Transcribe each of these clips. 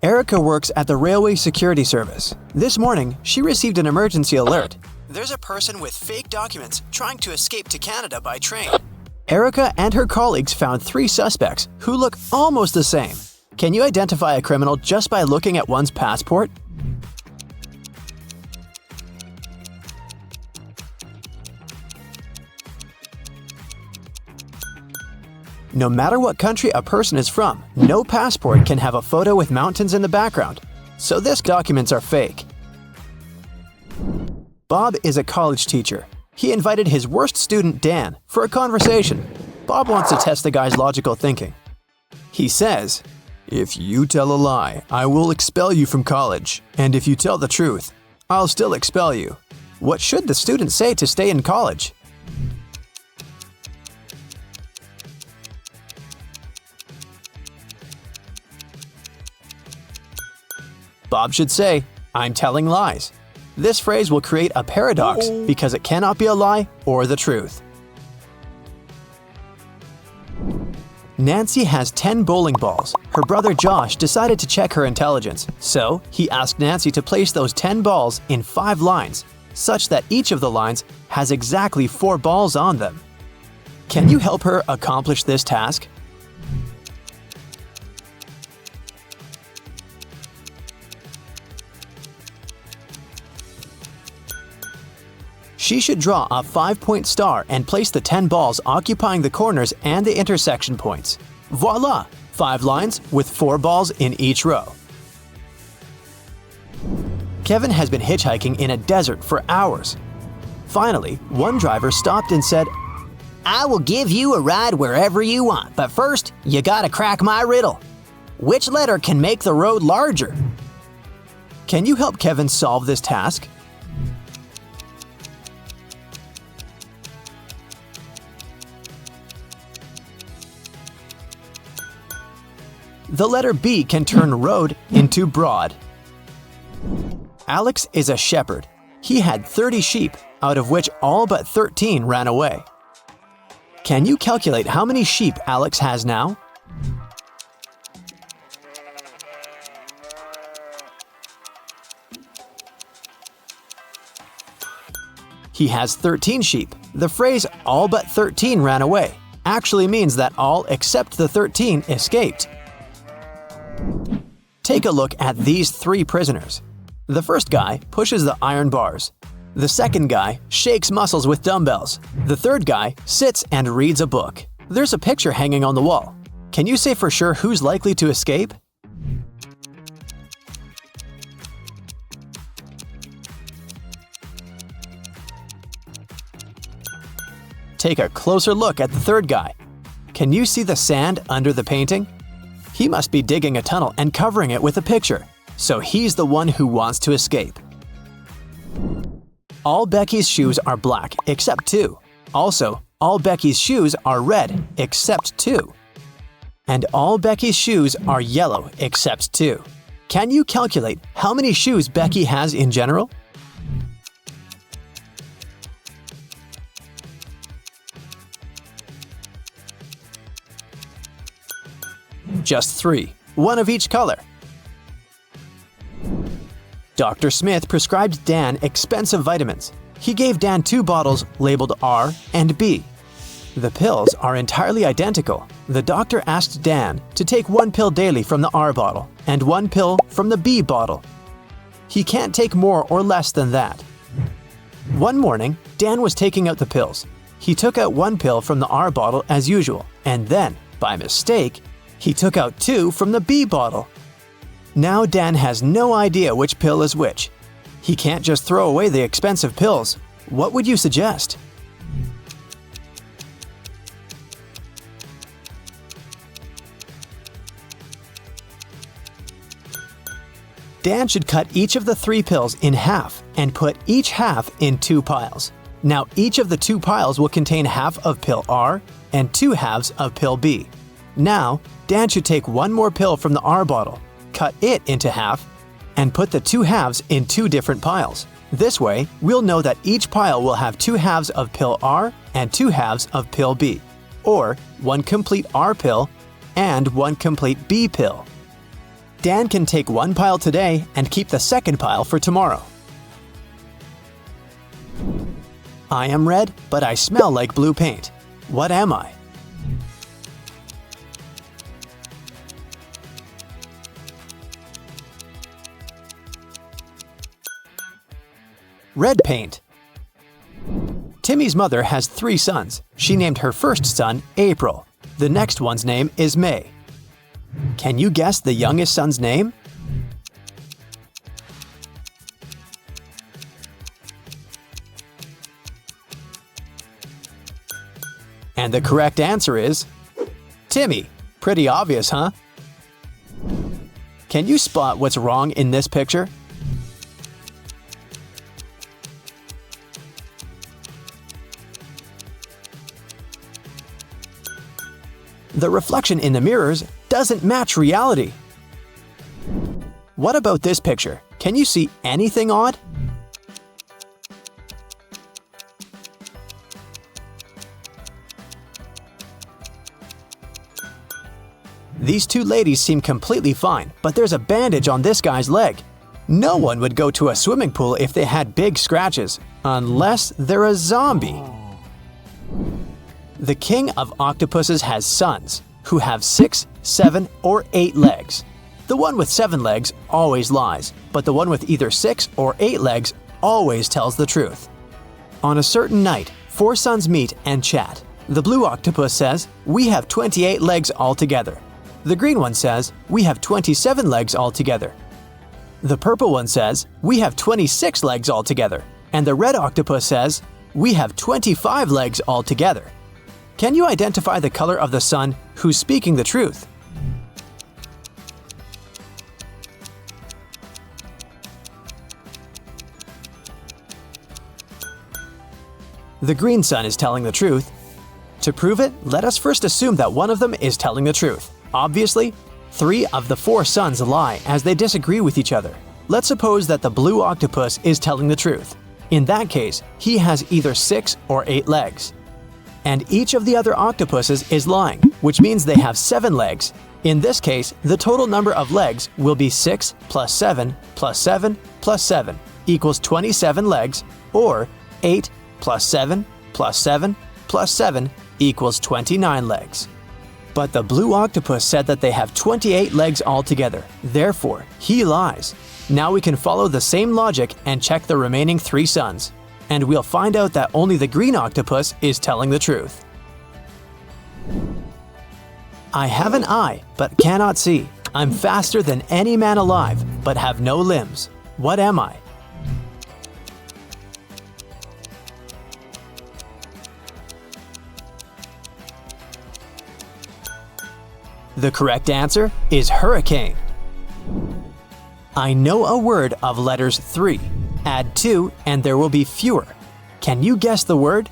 Erica works at the Railway Security Service. This morning, she received an emergency alert. There's a person with fake documents trying to escape to Canada by train. Erica and her colleagues found 3 suspects who look almost the same. Can you identify a criminal just by looking at one's passport? No matter what country a person is from, no passport can have a photo with mountains in the background, so these documents are fake. Bob is a college teacher. He invited his worst student, Dan, for a conversation. Bob wants to test the guy's logical thinking. He says, "If you tell a lie, I will expel you from college, and if you tell the truth, I'll still expel you." What should the student say to stay in college? Bob should say, "I'm telling lies." This phrase will create a paradox because it cannot be a lie or the truth. Nancy has 10 bowling balls. Her brother Josh decided to check her intelligence, so he asked Nancy to place those 10 balls in 5 lines, such that each of the lines has exactly 4 balls on them. Can you help her accomplish this task? She should draw a 5-point star and place the 10 balls occupying the corners and the intersection points. Voila! 5 lines with 4 balls in each row. Kevin has been hitchhiking in a desert for hours. Finally, one driver stopped and said, "I will give you a ride wherever you want, but first, you gotta crack my riddle. Which letter can make the road larger?" Can you help Kevin solve this task? The letter B can turn road into broad. Alex is a shepherd. He had 30 sheep, out of which all but 13 ran away. Can you calculate how many sheep Alex has now? He has 13 sheep. The phrase "all but 13 ran away" actually means that all except the 13 escaped. Take a look at these 3 prisoners. The first guy pushes the iron bars. The second guy shakes muscles with dumbbells. The third guy sits and reads a book. There's a picture hanging on the wall. Can you say for sure who's likely to escape? Take a closer look at the third guy. Can you see the sand under the painting? He must be digging a tunnel and covering it with a picture, so he's the one who wants to escape. All Becky's shoes are black except 2. Also, all Becky's shoes are red except 2. And all Becky's shoes are yellow except 2. Can you calculate how many shoes Becky has in general? Just 3, one of each color. Dr. Smith prescribed Dan expensive vitamins. He gave Dan 2 bottles labeled R and B. The pills are entirely identical. The doctor asked Dan to take 1 pill daily from the R bottle and 1 pill from the B bottle. He can't take more or less than that. One morning, Dan was taking out the pills. He took out 1 pill from the R bottle as usual, and then, by mistake, he took out 2 from the B bottle. Now Dan has no idea which pill is which. He can't just throw away the expensive pills. What would you suggest? Dan should cut each of the 3 pills in half and put each half in 2 piles. Now each of the 2 piles will contain half of pill R and 2 halves of pill B. Now, Dan should take 1 more pill from the R bottle, cut it into half, and put the 2 halves in 2 different piles. This way, we'll know that each pile will have 2 halves of pill R and 2 halves of pill B, or 1 complete R pill and 1 complete B pill. Dan can take one pile today and keep the second pile for tomorrow. I am red, but I smell like blue paint. What am I? Red paint. Timmy's mother has 3 sons. She named her first son April. The next one's name is May. Can you guess the youngest son's name? And the correct answer is Timmy. Pretty obvious, huh? Can you spot what's wrong in this picture? The reflection in the mirrors doesn't match reality. What about this picture? Can you see anything odd? These 2 ladies seem completely fine, but there's a bandage on this guy's leg. No one would go to a swimming pool if they had big scratches, unless they're a zombie. The king of octopuses has sons, who have 6, 7, or 8 legs. The one with 7 legs always lies, but the one with either 6 or 8 legs always tells the truth. On a certain night, 4 sons meet and chat. The blue octopus says, "We have 28 legs altogether." The green one says, "We have 27 legs altogether." The purple one says, "We have 26 legs altogether." And the red octopus says, "We have 25 legs altogether." Can you identify the color of the sun who's speaking the truth? The green sun is telling the truth. To prove it, let us first assume that one of them is telling the truth. Obviously, 3 of the 4 sons lie as they disagree with each other. Let's suppose that the blue octopus is telling the truth. In that case, he has either 6 or 8 legs. And each of the other octopuses is lying, which means they have 7 legs. In this case, the total number of legs will be 6 plus 7 plus 7 plus 7 equals 27 legs, or 8 plus 7 plus 7 plus 7 equals 29 legs. But the blue octopus said that they have 28 legs altogether. Therefore, he lies. Now we can follow the same logic and check the remaining 3 sons. And we'll find out that only the green octopus is telling the truth. I have an eye, but cannot see. I'm faster than any man alive, but have no limbs. What am I? The correct answer is hurricane. I know a word of letters 3. Add 2 and there will be fewer. Can you guess the word?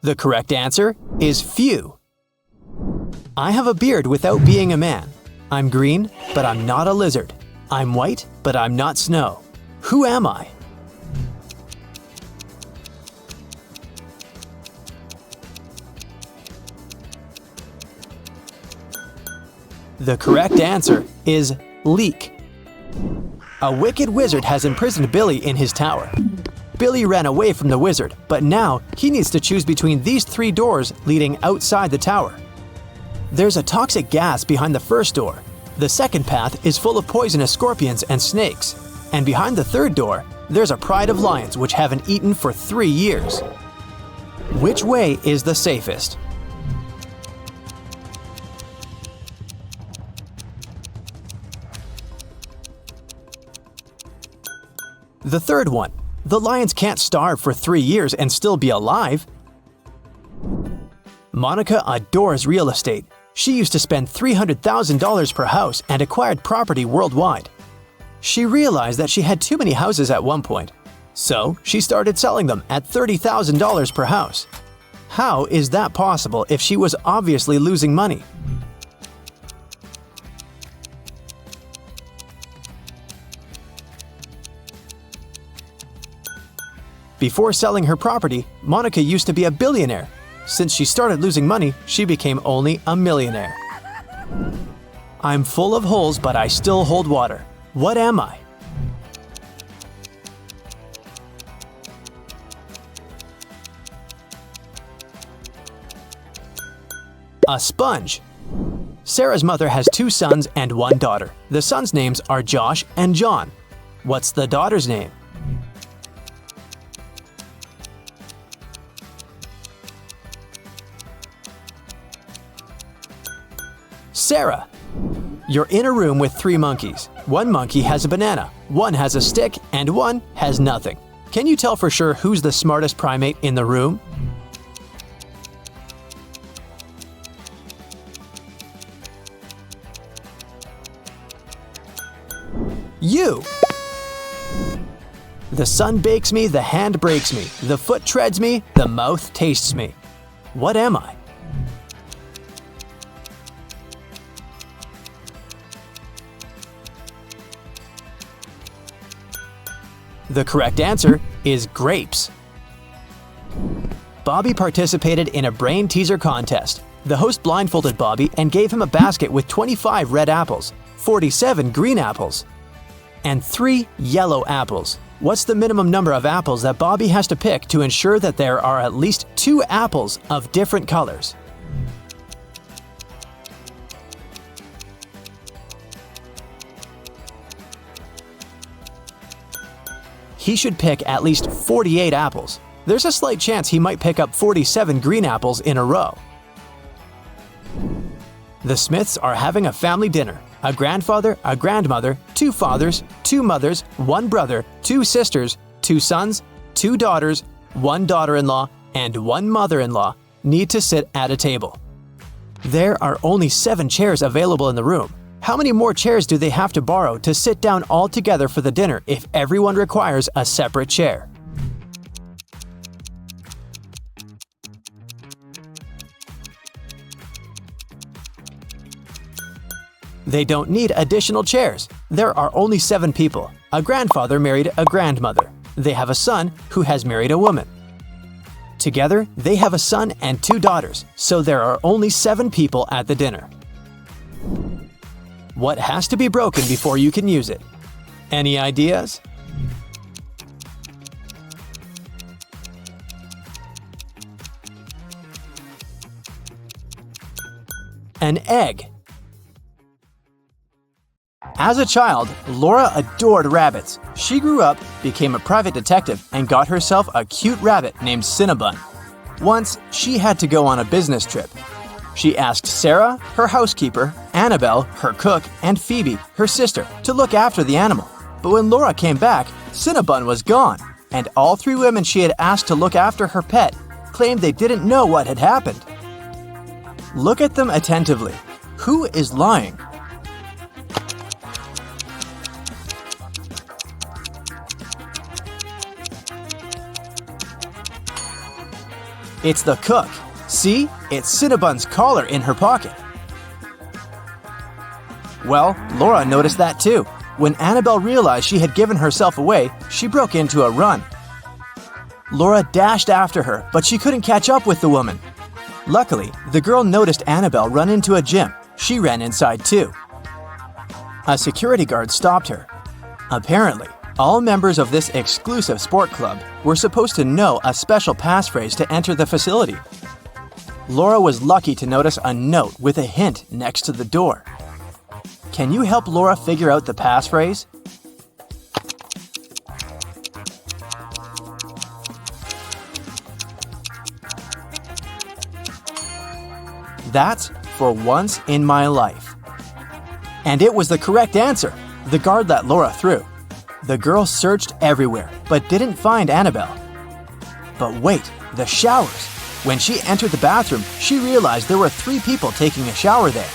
The correct answer is few. I have a beard without being a man. I'm green, but I'm not a lizard. I'm white, but I'm not snow. Who am I? The correct answer is leak. A wicked wizard has imprisoned Billy in his tower. Billy ran away from the wizard, but now he needs to choose between these 3 doors leading outside the tower. There's a toxic gas behind the first door. The second path is full of poisonous scorpions and snakes. And behind the third door, there's a pride of lions which haven't eaten for 3 years. Which way is the safest? The third one. The lions can't starve for 3 years and still be alive. Monica adores real estate. She used to spend $300,000 per house and acquired property worldwide. She realized that she had too many houses at one point, so she started selling them at $30,000 per house. How is that possible if she was obviously losing money? Before selling her property, Monica used to be a billionaire. Since she started losing money, she became only a millionaire. I'm full of holes, but I still hold water. What am I? A sponge. Sarah's mother has 2 sons and 1 daughter. The sons' names are Josh and John. What's the daughter's name? Sarah. You're in a room with 3 monkeys. 1 monkey has a banana, 1 has a stick, and 1 has nothing. Can you tell for sure who's the smartest primate in the room? You! The sun bakes me, the hand breaks me, the foot treads me, the mouth tastes me. What am I? The correct answer is grapes. Bobby participated in a brain teaser contest. The host blindfolded Bobby and gave him a basket with 25 red apples, 47 green apples, and 3 yellow apples. What's the minimum number of apples that Bobby has to pick to ensure that there are at least 2 apples of different colors? He should pick at least 48 apples. There's a slight chance he might pick up 47 green apples in a row. The Smiths are having a family dinner. A grandfather, a grandmother, 2 fathers, 2 mothers, 1 brother, 2 sisters, 2 sons, 2 daughters, 1 daughter-in-law, and 1 mother-in-law need to sit at a table. There are only 7 chairs available in the room. How many more chairs do they have to borrow to sit down all together for the dinner if everyone requires a separate chair? They don't need additional chairs. There are only 7 people. A grandfather married a grandmother. They have a son who has married a woman. Together, they have a son and 2 daughters, so there are only 7 people at the dinner. What has to be broken before you can use it? Any ideas? An egg. As a child, Laura adored rabbits. She grew up, became a private detective, and got herself a cute rabbit named Cinnabon. Once, she had to go on a business trip. She asked Sarah, her housekeeper, Annabelle, her cook, and Phoebe, her sister, to look after the animal. But when Laura came back, Cinnabon was gone, and all 3 women she had asked to look after her pet claimed they didn't know what had happened. Look at them attentively. Who is lying? It's the cook. See, it's Cinnabon's collar in her pocket. Well, Laura noticed that too. When Annabelle realized she had given herself away, she broke into a run. Laura dashed after her, but she couldn't catch up with the woman. Luckily, the girl noticed Annabelle run into a gym. She ran inside too. A security guard stopped her. Apparently, all members of this exclusive sport club were supposed to know a special passphrase to enter the facility. Laura was lucky to notice a note with a hint next to the door. Can you help Laura figure out the passphrase? That's for once in my life. And it was the correct answer. The guard let Laura through. The girl searched everywhere, but didn't find Annabelle. But wait, the showers. When she entered the bathroom, she realized there were 3 people taking a shower there.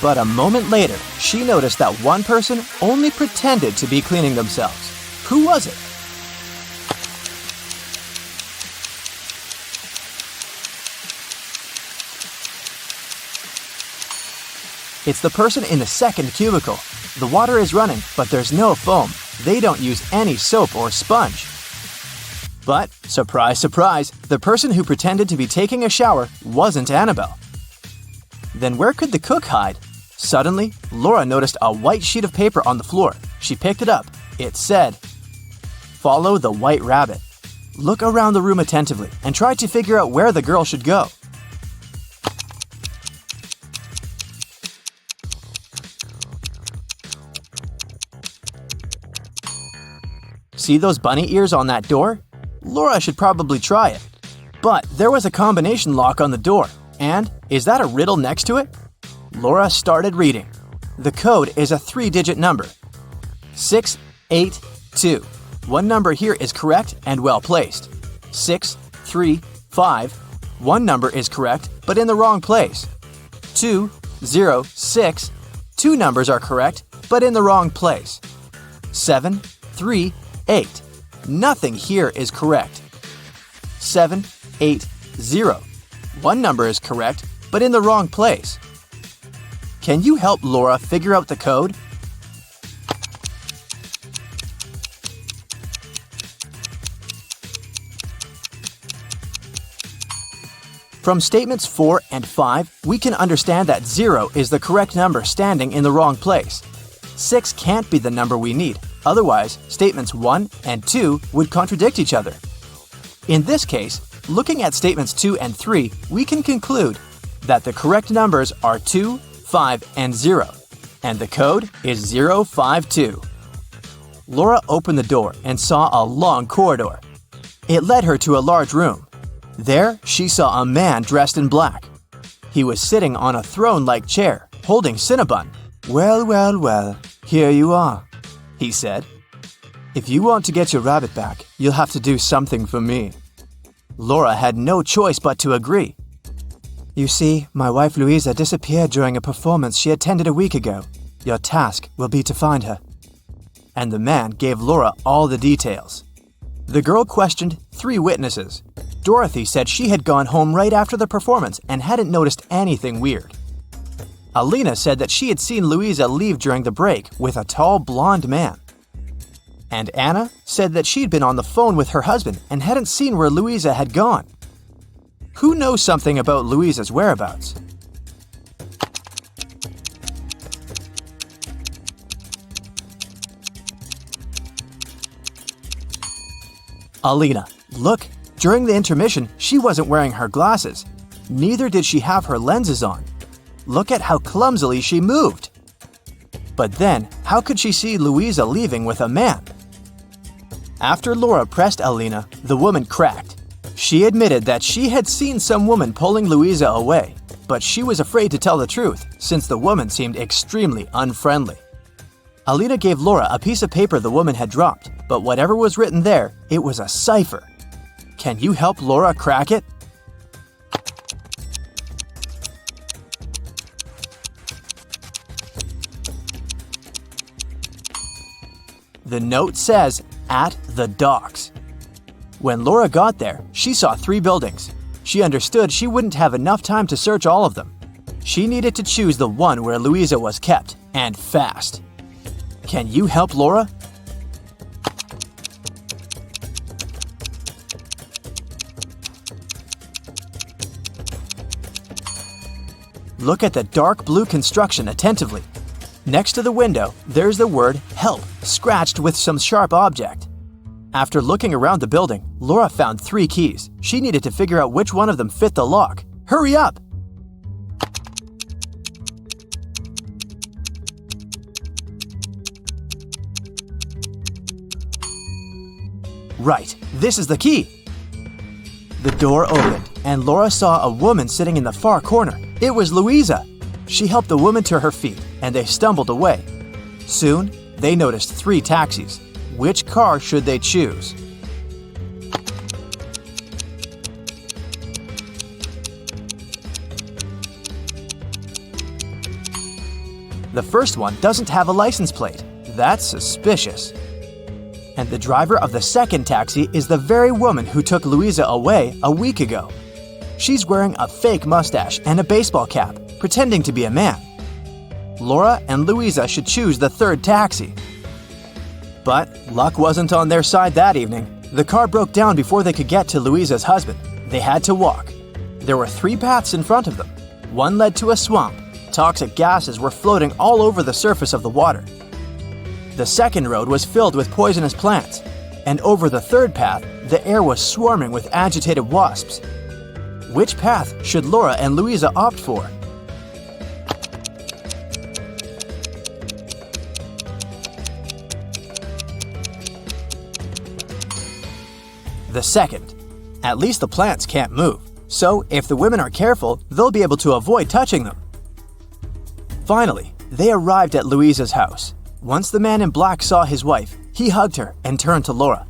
But a moment later, she noticed that one person only pretended to be cleaning themselves. Who was it? It's the person in the second cubicle. The water is running, but there's no foam. They don't use any soap or sponge. But, surprise, surprise, the person who pretended to be taking a shower wasn't Annabelle. Then where could the cook hide? Suddenly, Laura noticed a white sheet of paper on the floor. She picked it up. It said, "Follow the white rabbit. Look around the room attentively and try to figure out where the girl should go." See those bunny ears on that door? Laura should probably try it. But there was a combination lock on the door. And is that a riddle next to it? Laura started reading. The code is a 3-digit number. 682. One number here is correct and well placed. 635. One number is correct but in the wrong place. 206. Two numbers are correct but in the wrong place. 738. Nothing here is correct. 780. One number is correct but in the wrong place. Can you help Laura figure out the code? From statements 4 and 5, we can understand that 0 is the correct number standing in the wrong place. 6 can't be the number we need, otherwise statements 1 and 2 would contradict each other. In this case, looking at statements 2 and 3, we can conclude that the correct numbers are 2, 5, and 0, and the code is 052. Laura opened the door and saw a long corridor. It led her to a large room. There, she saw a man dressed in black. He was sitting on a throne-like chair, holding Cinnabon. "Well, well, well, here you are," he said. "If you want to get your rabbit back, you'll have to do something for me." Laura had no choice but to agree. "You see, my wife Louisa disappeared during a performance she attended a week ago. Your task will be to find her." And the man gave Laura all the details. The girl questioned 3 witnesses. Dorothy said she had gone home right after the performance and hadn't noticed anything weird. Alina said that she had seen Louisa leave during the break with a tall blonde man. And Anna said that she'd been on the phone with her husband and hadn't seen where Louisa had gone. Who knows something about Louisa's whereabouts? Alina, look, during the intermission, she wasn't wearing her glasses. Neither did she have her lenses on. Look at how clumsily she moved. But then, how could she see Louisa leaving with a man? After Laura pressed Alina, the woman cracked. She admitted that she had seen some woman pulling Louisa away, but she was afraid to tell the truth since the woman seemed extremely unfriendly. Alina gave Laura a piece of paper the woman had dropped, but whatever was written there, it was a cipher. Can you help Laura crack it? The note says, "At the docks." When Laura got there, she saw 3 buildings. She understood she wouldn't have enough time to search all of them. She needed to choose the one where Louisa was kept, and fast. Can you help Laura? Look at the dark blue construction attentively. Next to the window, there's the word "help" scratched with some sharp object. After looking around the building, Laura found 3 keys. She needed to figure out which one of them fit the lock. Hurry up! Right, this is the key. The door opened, and Laura saw a woman sitting in the far corner. It was Louisa. She helped the woman to her feet, and they stumbled away. Soon, they noticed 3 taxis. Which car should they choose? The first one doesn't have a license plate. That's suspicious. And the driver of the second taxi is the very woman who took Louisa away a week ago. She's wearing a fake mustache and a baseball cap, pretending to be a man. Laura and Louisa should choose the third taxi. But luck wasn't on their side that evening. The car broke down before they could get to Louisa's husband. They had to walk. There were 3 paths in front of them. One led to a swamp. Toxic gases were floating all over the surface of the water. The second road was filled with poisonous plants. And over the third path, the air was swarming with agitated wasps. Which path should Laura and Louisa opt for? The second. At least the plants can't move, so if the women are careful, they'll be able to avoid touching them. Finally, they arrived at Louisa's house. Once the man in black saw his wife, he hugged her and turned to Laura.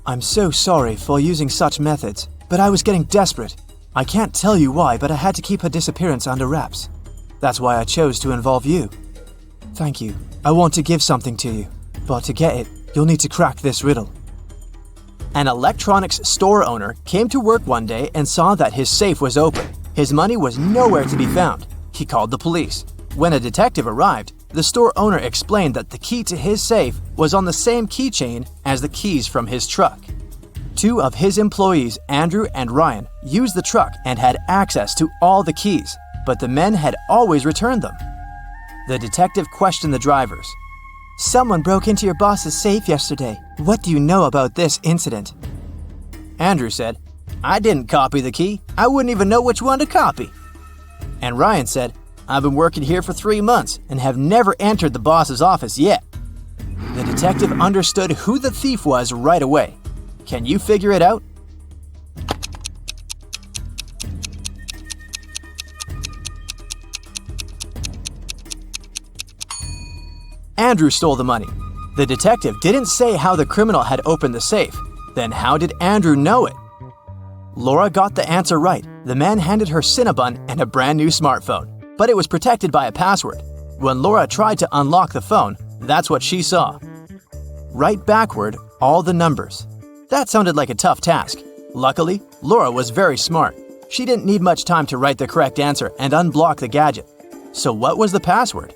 "I'm so sorry for using such methods, but I was getting desperate. I can't tell you why, but I had to keep her disappearance under wraps. That's why I chose to involve you. Thank you. I want to give something to you, but to get it, you'll need to crack this riddle." An electronics store owner came to work one day and saw that his safe was open. His money was nowhere to be found. He called the police. When a detective arrived, the store owner explained that the key to his safe was on the same keychain as the keys from his truck. 2 of his employees, Andrew and Ryan, used the truck and had access to all the keys, but the men had always returned them. The detective questioned the drivers. "Someone broke into your boss's safe yesterday. What do you know about this incident?" Andrew said, "I didn't copy the key. I wouldn't even know which one to copy." And Ryan said, "I've been working here for 3 months and have never entered the boss's office yet." The detective understood who the thief was right away. Can you figure it out? Andrew stole the money. The detective didn't say how the criminal had opened the safe. Then how did Andrew know it? Laura got the answer right. The man handed her Cinnabon and a brand new smartphone, but it was protected by a password. When Laura tried to unlock the phone, that's what she saw. Write backward all the numbers. That sounded like a tough task. Luckily, Laura was very smart. She didn't need much time to write the correct answer and unblock the gadget. So what was the password?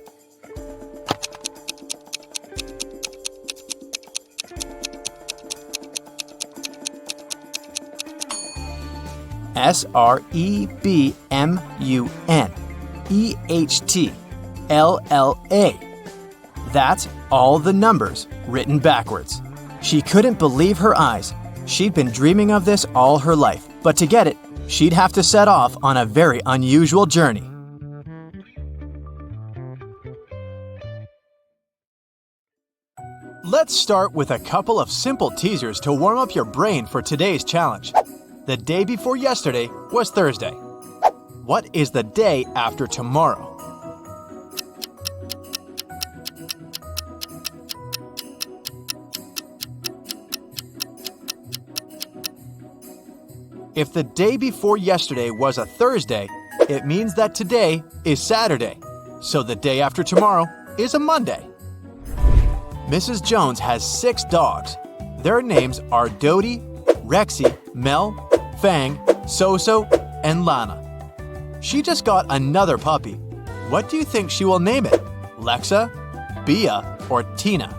SREBMUNEHTLLA. That's all the numbers written backwards. She couldn't believe her eyes. She'd been dreaming of this all her life, but to get it, she'd have to set off on a very unusual journey. Let's start with a couple of simple teasers to warm up your brain for today's challenge. The day before yesterday was Thursday. What is the day after tomorrow? If the day before yesterday was a Thursday, it means that today is Saturday. So the day after tomorrow is a Monday. Mrs. Jones has 6 dogs. Their names are Dodie, Rexy, Mel, Fang, Soso, and Lana. She just got another puppy. What do you think she will name it? Lexa, Bia, or Tina?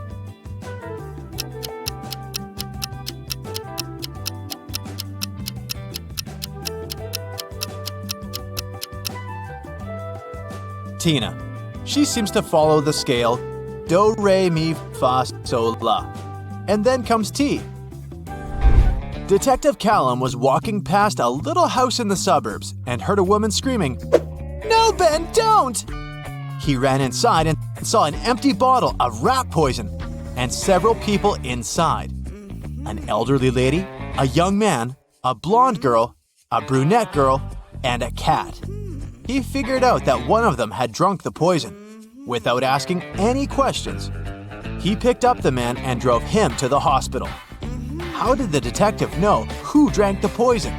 Tina. She seems to follow the scale do, re, mi, fa, sol, la. And then comes T. Detective Callum was walking past a little house in the suburbs and heard a woman screaming, "No, Ben, don't!" He ran inside and saw an empty bottle of rat poison and several people inside. An elderly lady, a young man, a blonde girl, a brunette girl, and a cat. He figured out that one of them had drunk the poison. Without asking any questions, he picked up the man and drove him to the hospital. How did the detective know who drank the poison?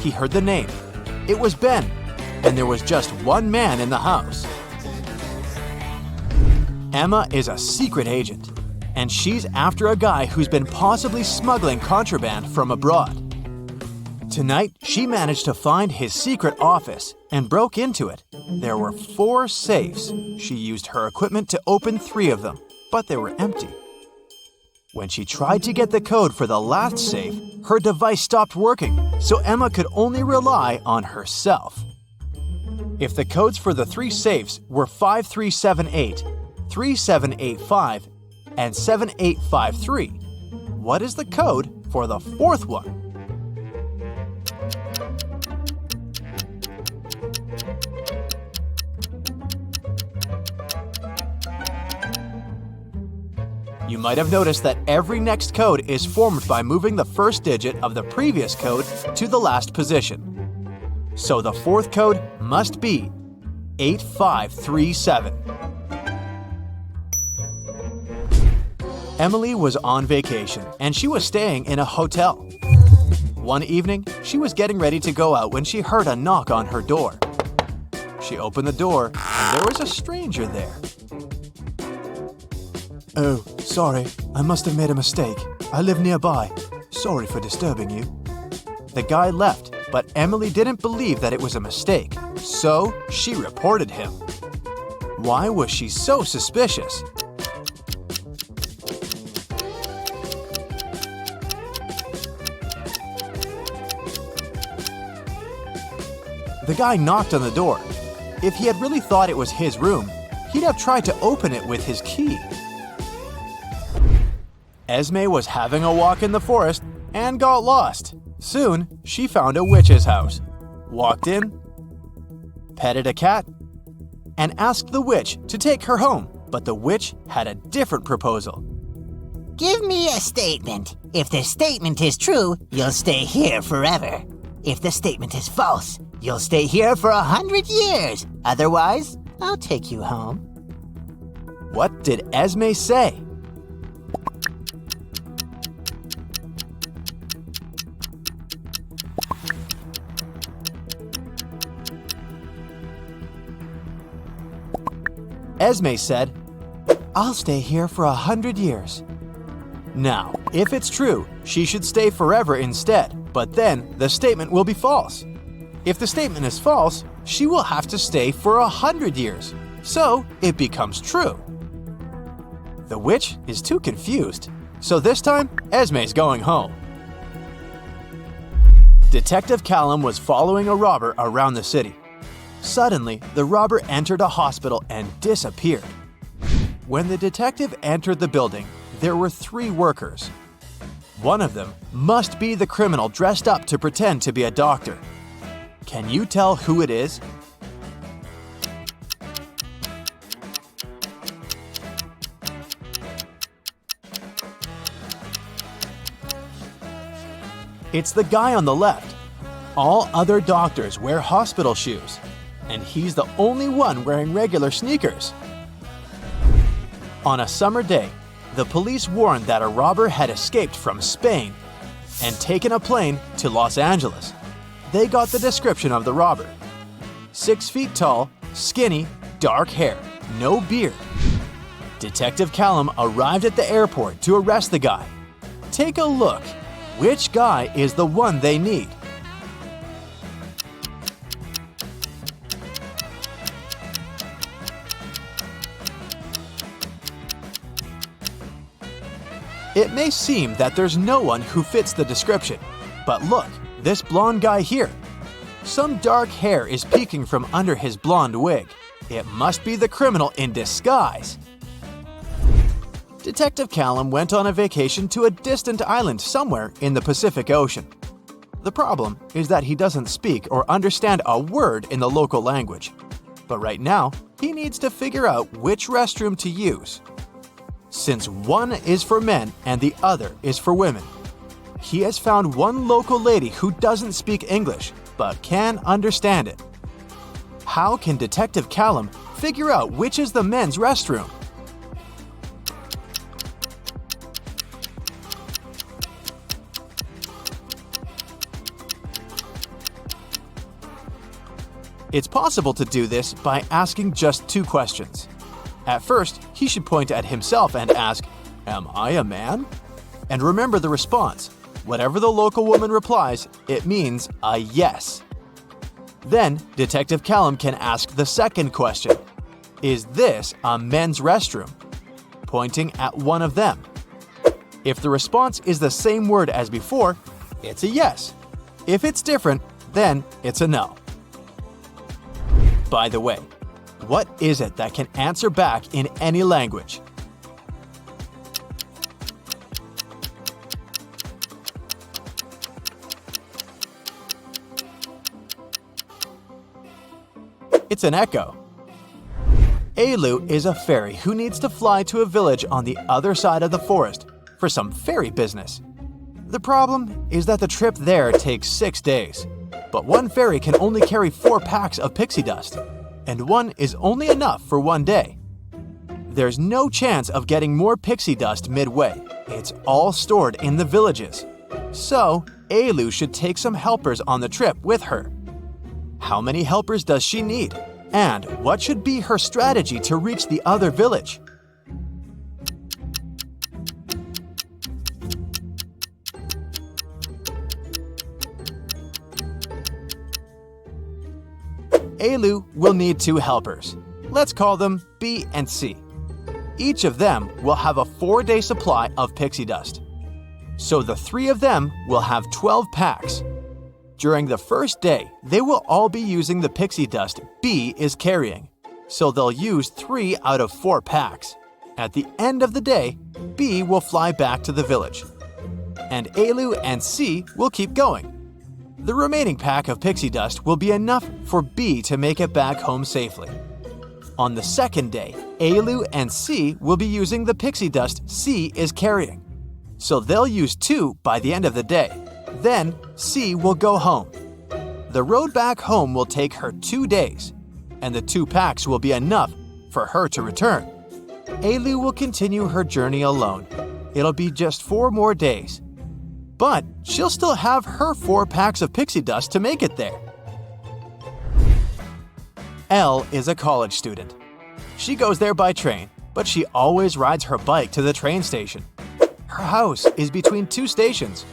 He heard the name. It was Ben, and there was just one man in the house. Emma is a secret agent, and she's after a guy who's been possibly smuggling contraband from abroad. Tonight, she managed to find his secret office and broke into it. There were 4 safes. She used her equipment to open 3 of them, but they were empty. When she tried to get the code for the last safe, her device stopped working, so Emma could only rely on herself. If the codes for the 3 safes were 5378, 3785, and 7853, what is the code for the 4th one? You might have noticed that every next code is formed by moving the first digit of the previous code to the last position. So the 4th code must be 8537. Emily was on vacation and she was staying in a hotel. One evening, she was getting ready to go out when she heard a knock on her door. She opened the door and there was a stranger there. "Oh, sorry, I must have made a mistake. I live nearby. Sorry for disturbing you." The guy left, but Emily didn't believe that it was a mistake, so she reported him. Why was she so suspicious? The guy knocked on the door. If he had really thought it was his room, he'd have tried to open it with his key. Esme was having a walk in the forest and got lost. Soon, she found a witch's house, walked in, petted a cat, and asked the witch to take her home, but the witch had a different proposal. Give me a statement. If the statement is true, you'll stay here forever. If the statement is false, you'll stay here for 100 years. Otherwise, I'll take you home. What did Esme say? Esme said, "I'll stay here for 100 years. Now, if it's true, she should stay forever instead, but then the statement will be false. If the statement is false, she will have to stay for 100 years, so it becomes true." The witch is too confused, so this time, Esme's going home. Detective Callum was following a robber around the city. Suddenly, the robber entered a hospital and disappeared. When the detective entered the building, there were 3 workers. One of them must be the criminal dressed up to pretend to be a doctor. Can you tell who it is? It's the guy on the left. All other doctors wear hospital shoes, and he's the only one wearing regular sneakers. On a summer day, the police warned that a robber had escaped from Spain and taken a plane to Los Angeles. They got the description of the robber. 6 feet tall, skinny, dark hair, no beard. Detective Callum arrived at the airport to arrest the guy. Take a look. Which guy is the one they need? It may seem that there's no one who fits the description, but look, this blonde guy here. Some dark hair is peeking from under his blonde wig. It must be the criminal in disguise. Detective Callum went on a vacation to a distant island somewhere in the Pacific Ocean. The problem is that he doesn't speak or understand a word in the local language. But right now, he needs to figure out which restroom to use. Since one is for men and the other is for women, he has found one local lady who doesn't speak English but can understand it. How can Detective Callum figure out which is the men's restroom? It's possible to do this by asking just 2 questions. At first, he should point at himself and ask, "Am I a man?" And remember the response. Whatever the local woman replies, it means a yes. Then, Detective Callum can ask the second question. Is this a men's restroom? Pointing at one of them. If the response is the same word as before, it's a yes. If it's different, then it's a no. By the way, what is it that can answer back in any language? It's an echo. Alu is a fairy who needs to fly to a village on the other side of the forest for some fairy business. The problem is that the trip there takes 6 days, but one fairy can only carry 4 packs of pixie dust, and one is only enough for 1 day. There's no chance of getting more pixie dust midway. It's all stored in the villages. So, Alu should take some helpers on the trip with her. How many helpers does she need? And what should be her strategy to reach the other village? Alu will need 2 helpers. Let's call them B and C. Each of them will have a 4-day supply of pixie dust. So the 3 of them will have 12 packs. During the first day, they will all be using the pixie dust B is carrying, so they'll use 3 out of 4 packs. At the end of the day, B will fly back to the village, and Alu and C will keep going. The remaining pack of pixie dust will be enough for B to make it back home safely. On the second day, Alu and C will be using the pixie dust C is carrying, so they'll use 2 by the end of the day. Then, C will go home. The road back home will take her 2 days, and the 2 packs will be enough for her to return. Alu will continue her journey alone. It'll be just 4 more days. But she'll still have her 4 packs of pixie dust to make it there. Elle is a college student. She goes there by train, but she always rides her bike to the train station. Her house is between 2 stations.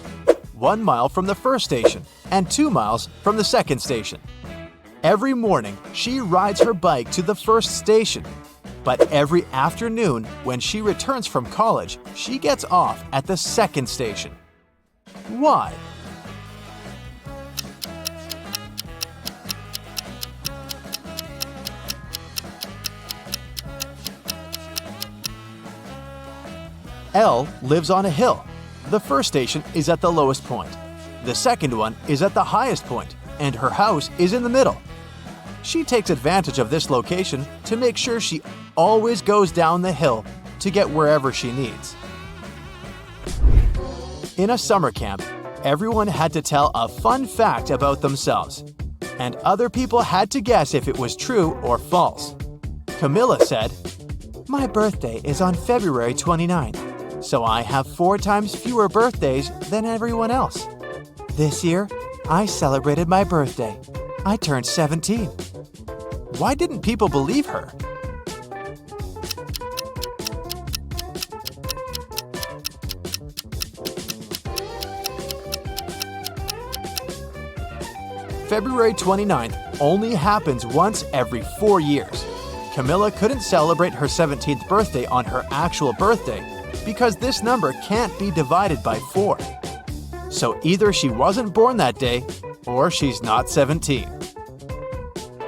1 mile from the first station and 2 miles from the second station. Every morning, she rides her bike to the first station, but every afternoon when she returns from college, she gets off at the second station. Why? Elle lives on a hill. The first station is at the lowest point. The second one is at the highest point, and her house is in the middle. She takes advantage of this location to make sure she always goes down the hill to get wherever she needs. In a summer camp, everyone had to tell a fun fact about themselves, and other people had to guess if it was true or false. Camilla said, "My birthday is on February 29th. So I have 4 times fewer birthdays than everyone else. This year, I celebrated my birthday. I turned 17. Why didn't people believe her? February 29th only happens once every 4 years. Camilla couldn't celebrate her 17th birthday on her actual birthday because this number can't be divided by 4. So either she wasn't born that day or she's not 17.